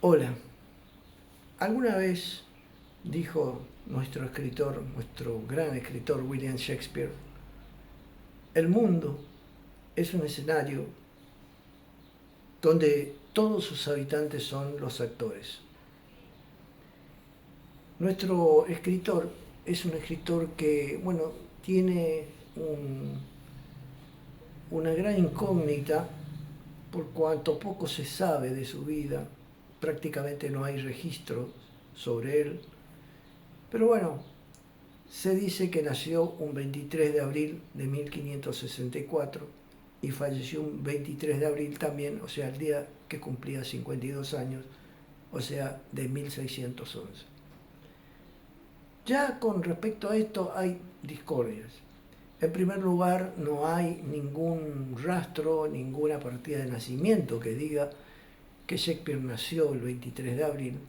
Hola, alguna vez dijo nuestro escritor, nuestro gran escritor William Shakespeare, el mundo es un escenario donde todos sus habitantes son los actores. Nuestro escritor es un escritor que, tiene una gran incógnita por cuanto poco se sabe de su vida, prácticamente no hay registro sobre él. Pero bueno, se dice que nació un 23 de abril de 1564 y falleció un 23 de abril también, o sea, el día que cumplía 52 años, o sea, de 1611. Ya con respecto a esto hay discordias. En primer lugar, no hay ningún rastro, ninguna partida de nacimiento que diga que Shakespeare nació el 23 de abril.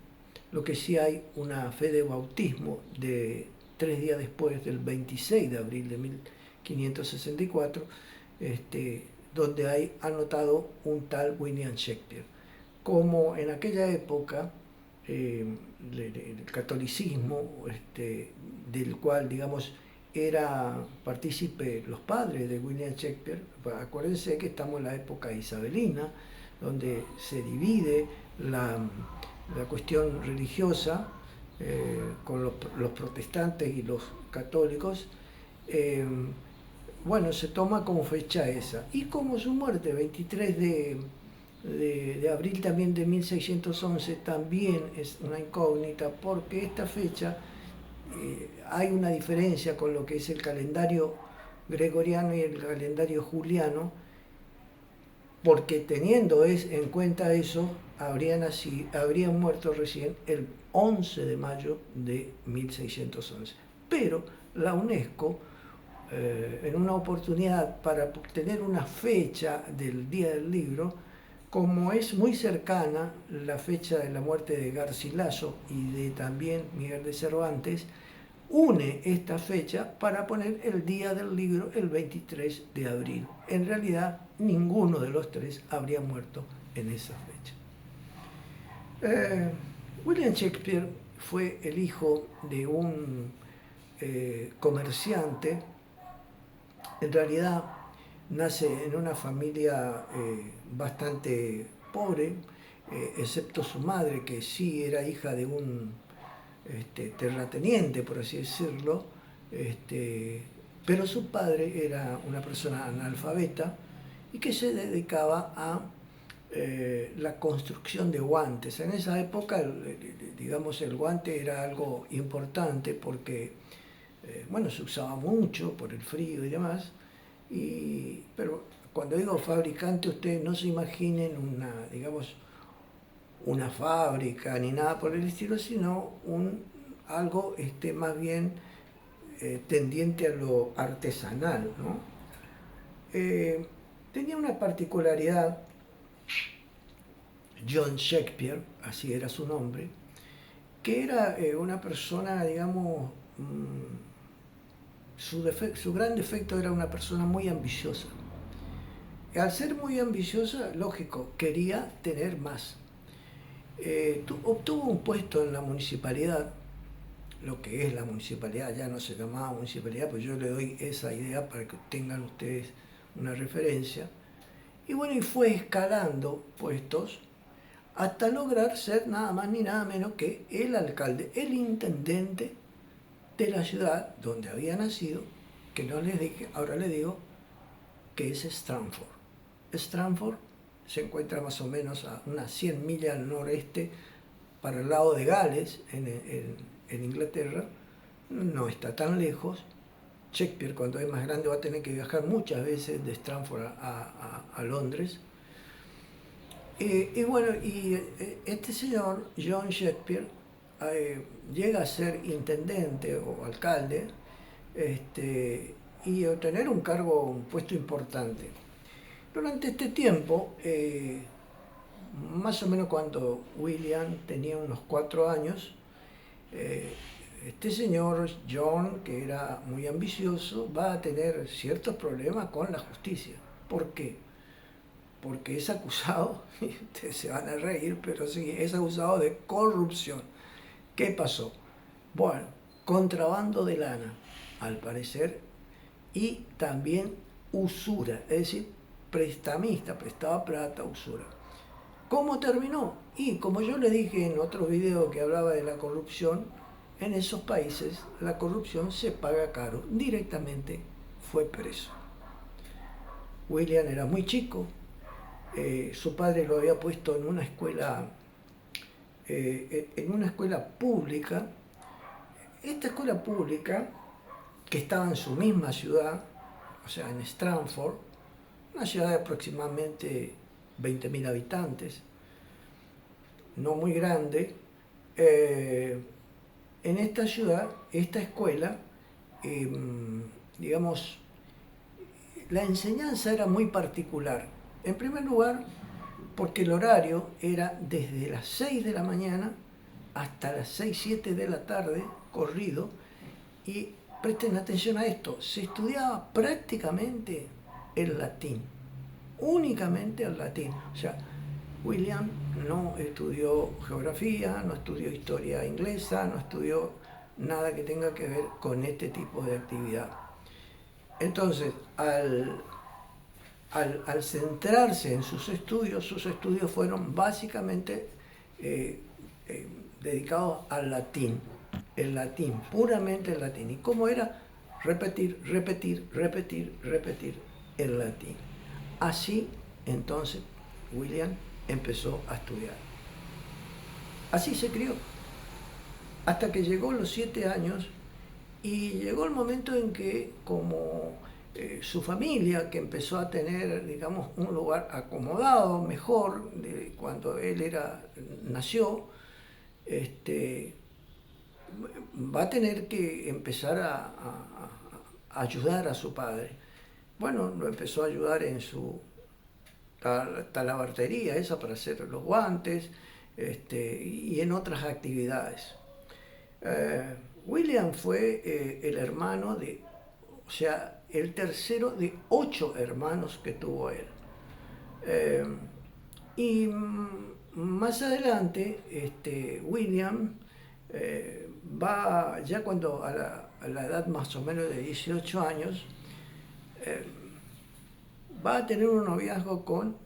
Lo que sí hay una fe de bautismo de 3 días después, del 26 de abril de 1564, donde hay anotado un tal William Shakespeare. Como en aquella época el catolicismo, del cual, digamos, era partícipe los padres de William Shakespeare. Acuérdense que estamos en la época isabelina, donde se divide la cuestión religiosa con los protestantes y los católicos. Se toma como fecha esa. Y como su muerte, 23 de abril también de 1611, también es una incógnita, porque esta fecha hay una diferencia con lo que es el calendario gregoriano y el calendario juliano, porque teniendo en cuenta eso, habrían muerto recién el 11 de mayo de 1611. Pero la UNESCO, en una oportunidad para tener una fecha del Día del Libro, como es muy cercana la fecha de la muerte de Garcilaso y de también Miguel de Cervantes, une esta fecha para poner el Día del Libro el 23 de abril. En realidad, ninguno de los tres habría muerto en esa fecha. William Shakespeare fue el hijo de un comerciante. En realidad, nace en una familia bastante pobre, excepto su madre, que sí era hija de un terrateniente, por así decirlo, pero su padre era una persona analfabeta y que se dedicaba a la construcción de guantes. En esa época, digamos, el guante era algo importante porque, se usaba mucho por el frío y demás, pero cuando digo fabricante, ustedes no se imaginen una fábrica ni nada por el estilo, sino algo más bien tendiente a lo artesanal, ¿no? Tenía una particularidad, John Shakespeare, así era su nombre, que era una persona, digamos, su gran defecto era una persona muy ambiciosa. Al ser muy ambiciosa, lógico, quería tener más. Obtuvo un puesto en la municipalidad, lo que es la municipalidad, ya no se llamaba municipalidad, pues yo le doy esa idea para que tengan ustedes una referencia. Y fue escalando puestos hasta lograr ser nada más ni nada menos que el alcalde, el intendente de la ciudad donde había nacido, que no les dije, ahora les digo, que es Stratford. Stratford se encuentra más o menos a unas 100 millas al noreste, para el lado de Gales, en Inglaterra. No está tan lejos. Shakespeare, cuando es más grande, va a tener que viajar muchas veces de Stratford a Londres. Este señor, John Shakespeare, llega a ser intendente o alcalde, y obtener un puesto importante. Durante este tiempo, más o menos cuando William tenía unos 4 años, este señor John, que era muy ambicioso, va a tener ciertos problemas con la justicia. ¿Por qué? porque es acusado, ustedes se van a reír, pero sí, es acusado de corrupción. ¿Qué pasó? Bueno, contrabando de lana, al parecer, y también usura, es decir, prestamista, prestaba plata, usura. ¿Cómo terminó? Y como yo le dije en otro video que hablaba de la corrupción, en esos países la corrupción se paga caro. Directamente fue preso. William era muy chico, su padre lo había puesto en una escuela pública. Esta escuela pública, que estaba en su misma ciudad, o sea, en Stratford, una ciudad de aproximadamente 20.000 habitantes, no muy grande. En esta ciudad, esta escuela, digamos, la enseñanza era muy particular. En primer lugar, porque el horario era desde las 6 de la mañana hasta las 6, 7 de la tarde, corrido, y presten atención a esto, se estudiaba prácticamente el latín, únicamente el latín. O sea, William no estudió geografía, no estudió historia inglesa, no estudió nada que tenga que ver con este tipo de actividad. Entonces, al centrarse en sus estudios fueron básicamente dedicados al latín, el latín, puramente el latín. ¿Y cómo era? Repetir, repetir, repetir, repetir el latín. Así, entonces, William empezó a estudiar. Así se crió, hasta que llegó los 7 años y llegó el momento en que, como su familia, que empezó a tener, digamos, un lugar acomodado, mejor, de cuando él nació, va a tener que empezar a ayudar a su padre. Bueno, lo empezó a ayudar en su talabartería esa para hacer los guantes, y en otras actividades. William fue el hermano o sea, el tercero de 8 hermanos que tuvo él. Y más adelante, William va, ya cuando a la edad más o menos de 18 años, va a tener un noviazgo con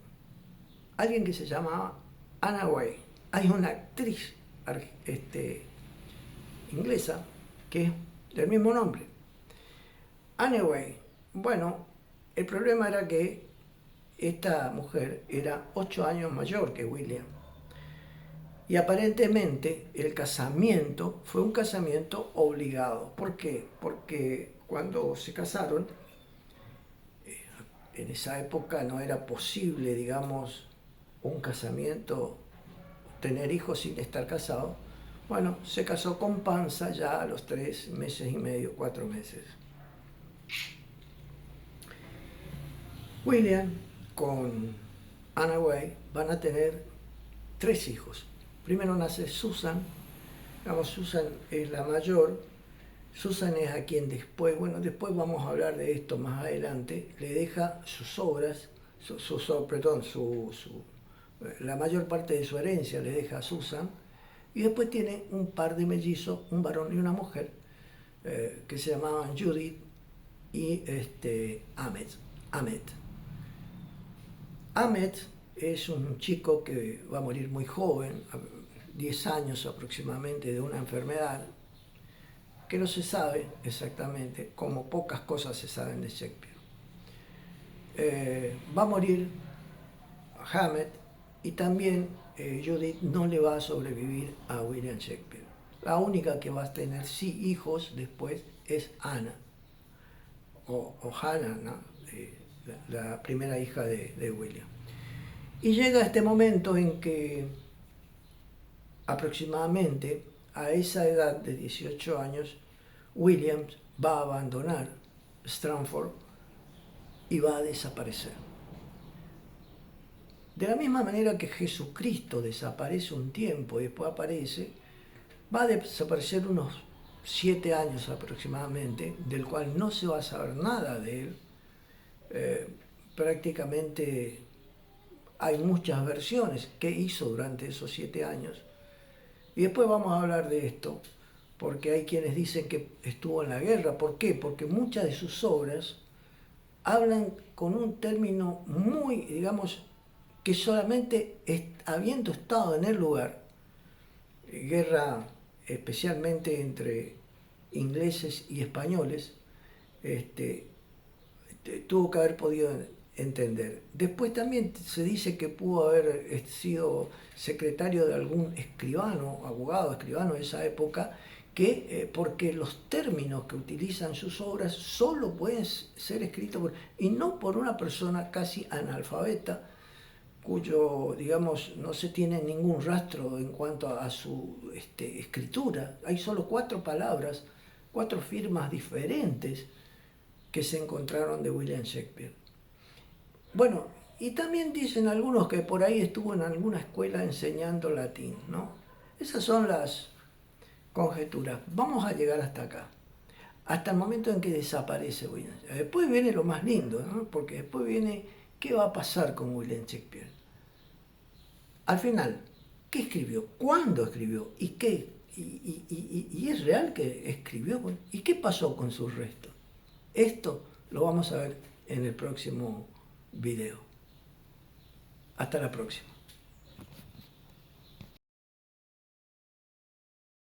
alguien que se llamaba Anna Way. Hay una actriz inglesa que es del mismo nombre. Anna Way. Bueno, el problema era que esta mujer era 8 años mayor que William. Y aparentemente el casamiento fue un casamiento obligado. ¿Por qué? Porque cuando se casaron, en esa época no era posible, digamos, un casamiento, tener hijos sin estar casado. Bueno, se casó con panza ya a los 3 meses y medio, 4 meses. William con Anna Way van a tener 3 hijos. Primero nace Susan, digamos, Susan es la mayor. Susan es a quien después vamos a hablar de esto más adelante, le deja sus obras, la mayor parte de su herencia le deja a Susan, y después tiene un par de mellizos, un varón y una mujer, que se llamaban Judith y Ahmed. Ahmed es un chico que va a morir muy joven, a 10 años aproximadamente, de una enfermedad que no se sabe exactamente, como pocas cosas se saben de Shakespeare. Va a morir Ahmed, y también Judith no le va a sobrevivir a William Shakespeare. La única que va a tener hijos después es Anna, o Hannah, ¿no? La primera hija de William. Y llega este momento en que aproximadamente a esa edad de 18 años, William va a abandonar Stratford y va a desaparecer. De la misma manera que Jesucristo desaparece un tiempo y después aparece, va a desaparecer unos 7 años aproximadamente, del cual no se va a saber nada de él. Prácticamente hay muchas versiones que hizo durante esos 7 años. Y después vamos a hablar de esto, porque hay quienes dicen que estuvo en la guerra. ¿Por qué? Porque muchas de sus obras hablan con un término muy, digamos, que solamente habiendo estado en el lugar, guerra especialmente entre ingleses y españoles, tuvo que haber podido entender. Después también se dice que pudo haber sido secretario de algún escribano, abogado, escribano de esa época, que porque los términos que utilizan sus obras solo pueden ser escritos y no por una persona casi analfabeta, cuyo, digamos, no se tiene ningún rastro en cuanto a su escritura. Hay solo 4 palabras, 4 firmas diferentes que se encontraron de William Shakespeare. Bueno, y también dicen algunos que por ahí estuvo en alguna escuela enseñando latín, ¿no? Esas son las conjeturas. Vamos a llegar hasta acá, hasta el momento en que desaparece William Shakespeare. Después viene lo más lindo, ¿no? Porque después viene qué va a pasar con William Shakespeare. Al final, ¿qué escribió? ¿Cuándo escribió? ¿Y qué? ¿Y es real que escribió? ¿Y qué pasó con sus restos? Esto lo vamos a ver en el próximo video. Hasta la próxima.